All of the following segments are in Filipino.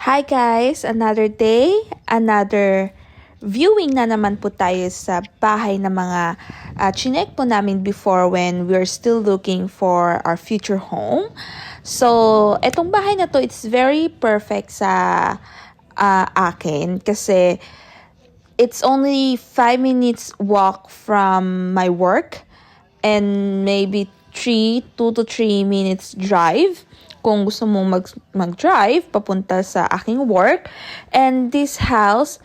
Hi guys! Another day, another viewing na naman po tayo sa bahay na mga chinek po namin before when we're still looking for our future home. So, etong bahay na to, it's very perfect sa akin kasi it's only 5 minutes walk from my work and maybe 2 to 3 minutes drive kung gusto mong mag-drive papunta sa aking work. And this house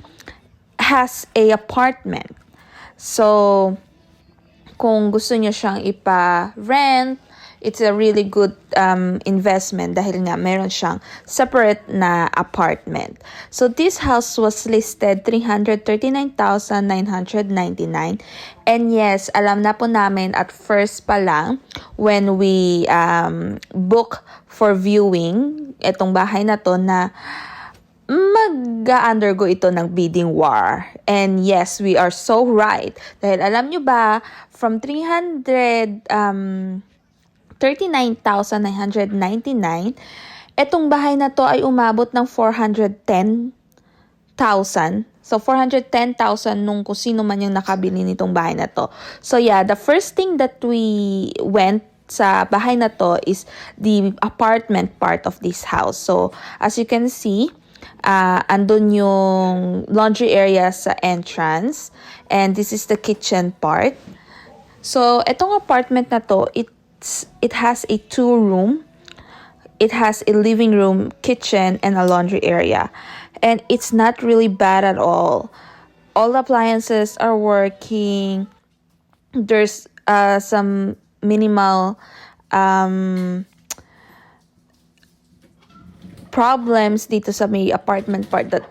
has a apartment. So, kung gusto niyo siyang ipa-rent, it's a really good investment dahil nga meron siyang separate na apartment. So this house was listed 339,999. And yes, alam na po namin at first pa lang when we book for viewing etong bahay na to na mag-undergo ito ng bidding war. And yes, we are so right. Dahil alam nyo ba, from 39,999, etong bahay na to ay umabot ng 410,000. So, 410,000 nung kung sino man yung nakabili nitong bahay na to. So, yeah, the first thing that we went sa bahay na to is the apartment part of this house. So, as you can see, andun yung laundry area sa entrance. And this is the kitchen part. So, etong apartment na to, it has a 2-room. It has a living room, kitchen, and a laundry area. And it's not really bad at all. All the appliances are working. There's some minimal problems dito sa may apartment part that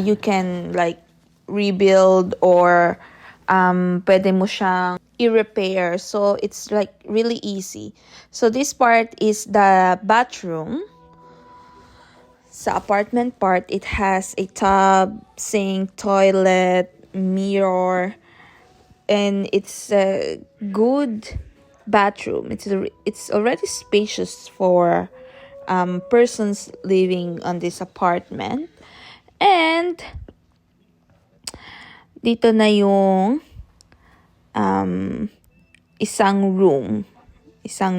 you can like rebuild or pwede mo siyang i-repair. So, it's like really easy. So, this part is the bathroom. Sa apartment part, it has a tub, sink, toilet, mirror, and it's a good bathroom. It's already spacious for persons living on this apartment. And dito na yung isang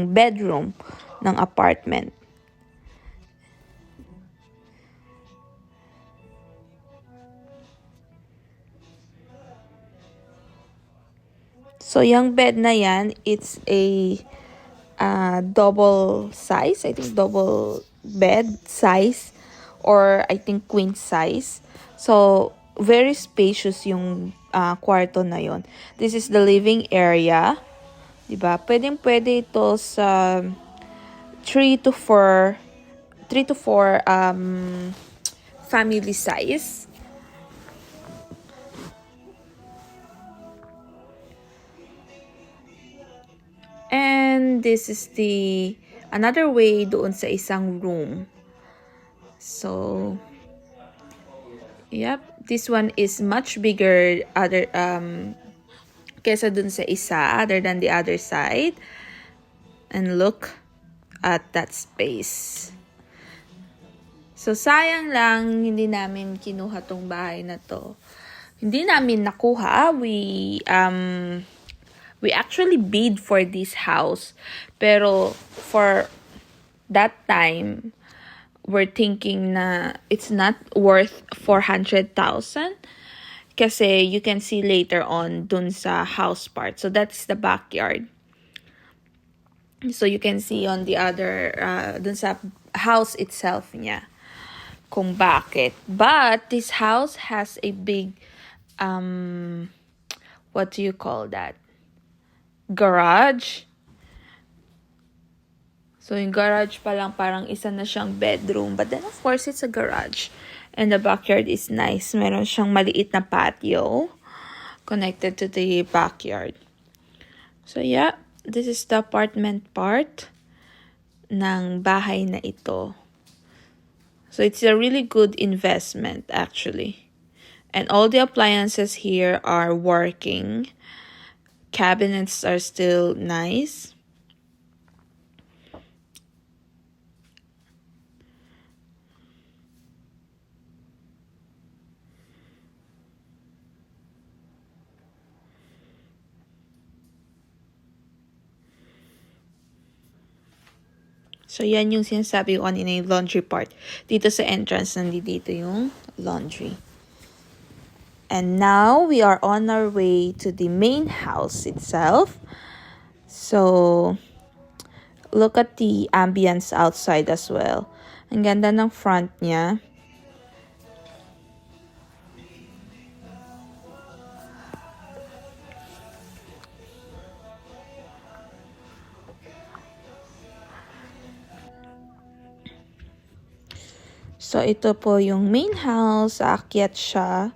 bedroom ng apartment. So, yung bed na yan, it's a double size. I think double bed size or I think queen size. So, very spacious yung kwarto na yon. This is the living area. Diba? Pwede ito sa 3 to 4 family size. And this is another way doon sa isang room. So, yep, this one is much bigger kesa dun sa isa other than the other side. And look at that space. So, sayang lang hindi namin kinuha tong bahay na to. Hindi namin nakuha. We actually bid for this house. Pero for that time, we're thinking na it's not worth 400,000. Kasi you can see later on dun sa house part. So that's the backyard. So you can see on the other, dun sa house itself niya, kung bakit. But this house has a big, what do you call that? Garage. So, yung garage pa lang parang isa na siyang bedroom. But then, of course, it's a garage. And the backyard is nice. Meron siyang maliit na patio connected to the backyard. So, yeah. This is the apartment part ng bahay na ito. So, it's a really good investment, actually. And all the appliances here are working. Cabinets are still nice. So, yan yung sinasabi ko kanina yung laundry part. Dito sa entrance, nandito yung laundry. And now, we are on our way to the main house itself. So, look at the ambience outside as well. Ang ganda ng front niya. So, ito po yung main house. Aakyat siya.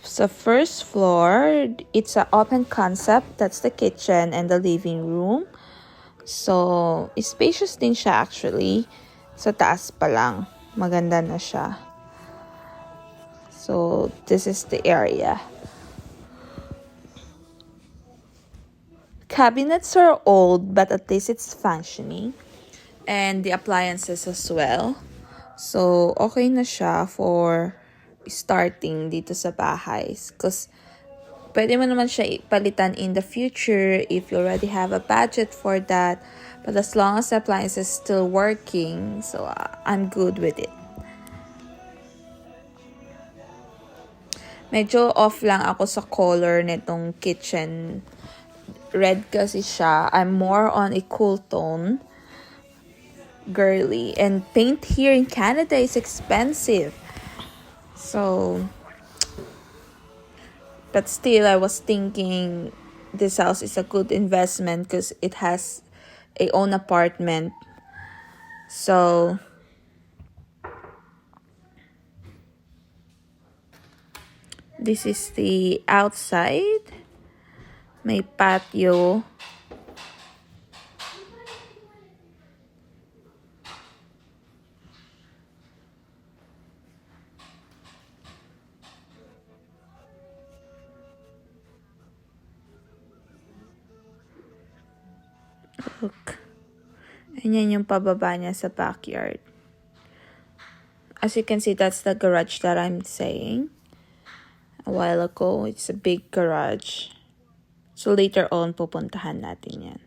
Sa first floor, it's an open concept. That's the kitchen and the living room. So, spacious din siya actually. Sa taas pa lang. Maganda na siya. So, this is the area. Cabinets are old, but at least it's functioning. And the appliances as well. So, okay na siya for starting dito sa bahay. Because, pwede mo naman siya ipalitan in the future if you already have a budget for that. But as long as the appliance is still working, so I'm good with it. Medyo off lang ako sa color nitong kitchen. Red kasi siya. I'm more on a cool tone. Girly. And paint here in Canada is expensive. So, but still, I was thinking this house is a good investment because it has a own apartment. So, this is the outside. May patio. Look. Ayan yung pababa niya sa backyard. As you can see, that's the garage that I'm saying. A while ago, it's a big garage. So later on, pupuntahan natin yan.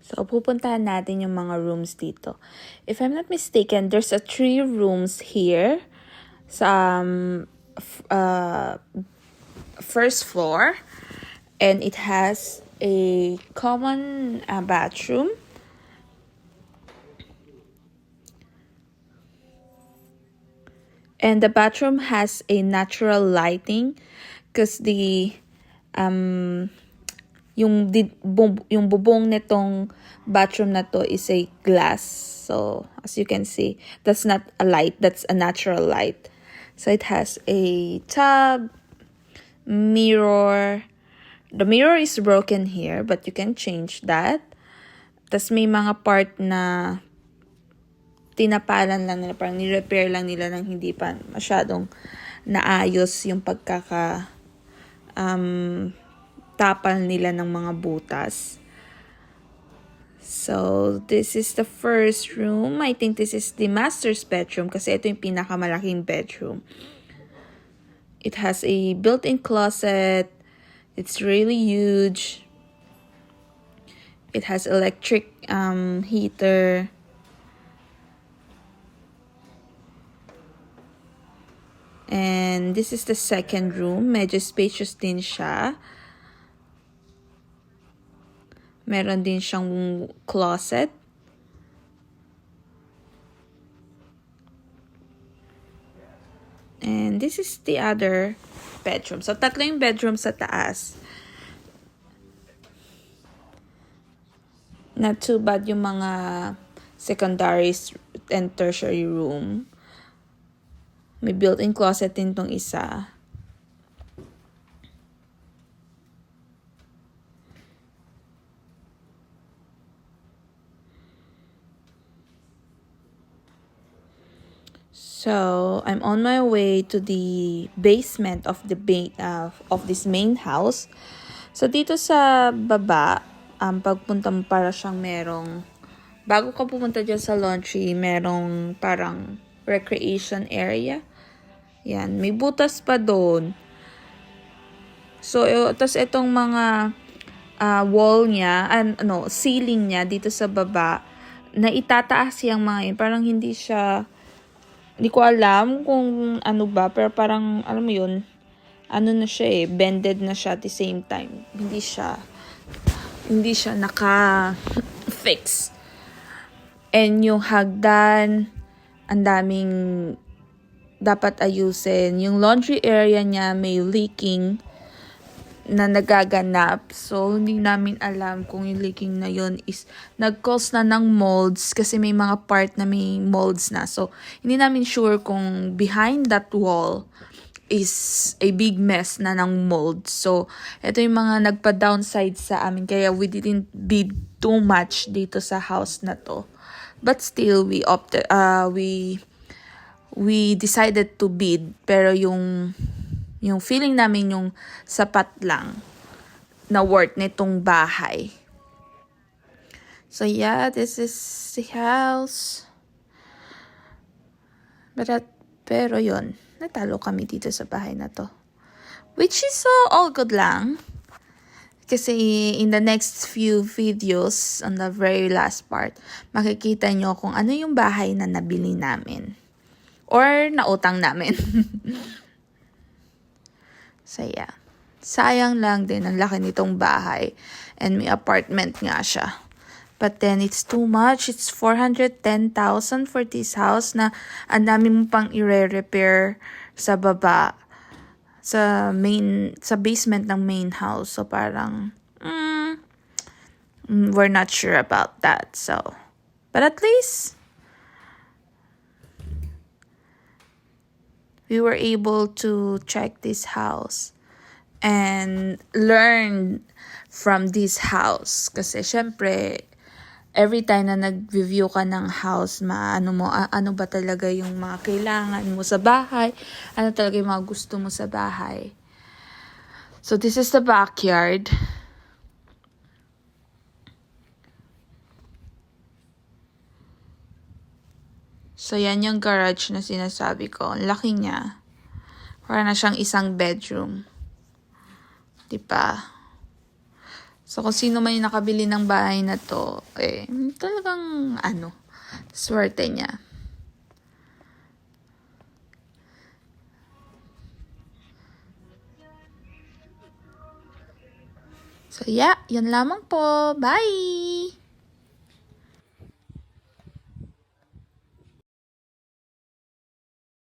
So, pupuntahan natin yung mga rooms dito. If I'm not mistaken, there's a 3 rooms here sa first floor. And it has a common bathroom. And the bathroom has a natural lighting because the yung bubong nitong bathroom na to is a glass. So, as you can see, that's not a light. That's a natural light. So, it has a tub, mirror. The mirror is broken here, but you can change that. Tas may mga part na tinapalan lang nila, parang ni-repair lang nila nang hindi pa masyadong naayos yung tapal nila ng mga butas. So, this is the first room. I think this is the master's bedroom kasi ito yung pinakamalaking bedroom. It has a built-in closet. It's really huge. It has electric heater. And this is the second room. Medyo spacious din siya. Meron din siyang closet. And this is the other bedroom. So, tatlo yung bedroom sa taas. Not too bad yung mga secondary and tertiary room. May built-in closet din tong isa. So, I'm on my way to the basement of this main house. So, dito sa baba, pagpunta mo para siyang merong, bago ka pumunta dyan sa laundry, merong parang recreation area. Yan, may butas pa doon. So, tas itong mga wall niya, ceiling niya dito sa baba, na itataas yung mga yun. Parang hindi siya, hindi ko alam kung ano ba, pero parang, alam mo yun, ano na siya bended na siya at the same time. Hindi siya naka-fix. And yung hagdan, ang daming dapat ayusin. Yung laundry area niya may leaking na nagaganap. So, hindi namin alam kung yung leaking na yun is nag-cause na ng molds kasi may mga part na may molds na. So, hindi namin sure kung behind that wall is a big mess na ng mold. So, ito yung mga nagpa-downside sa amin. Kaya we didn't bid too much dito sa house na to. But still, we decided to bid. Pero yung feeling namin yung sapat lang na worth nitong bahay. So yeah, this is the house. Pero yun, natalo kami dito sa bahay na to. Which is all good lang. Kasi in the next few videos, on the very last part, makikita nyo kung ano yung bahay na nabili namin. Or nautang namin. So yeah, sayang lang din ang laki nitong bahay and may apartment nga siya. But then it's too much. It's 410,000 for this house na ang dami mo pang i-repair sa baba sa basement ng main house. So parang we're not sure about that. So but at least we were able to check this house and learn from this house. Kasi syempre, every time na nag-review ka ng house, ano ba talaga yung mga kailangan mo sa bahay, ano talaga yung mga gusto mo sa bahay. So this is the backyard. So, yan yung garage na sinasabi ko. Ang laki niya. Para na siyang isang bedroom. Diba? So, kung sino man yung nakabili ng bahay na to, talagang, swerte niya. So, yeah. Yan lamang po. Bye!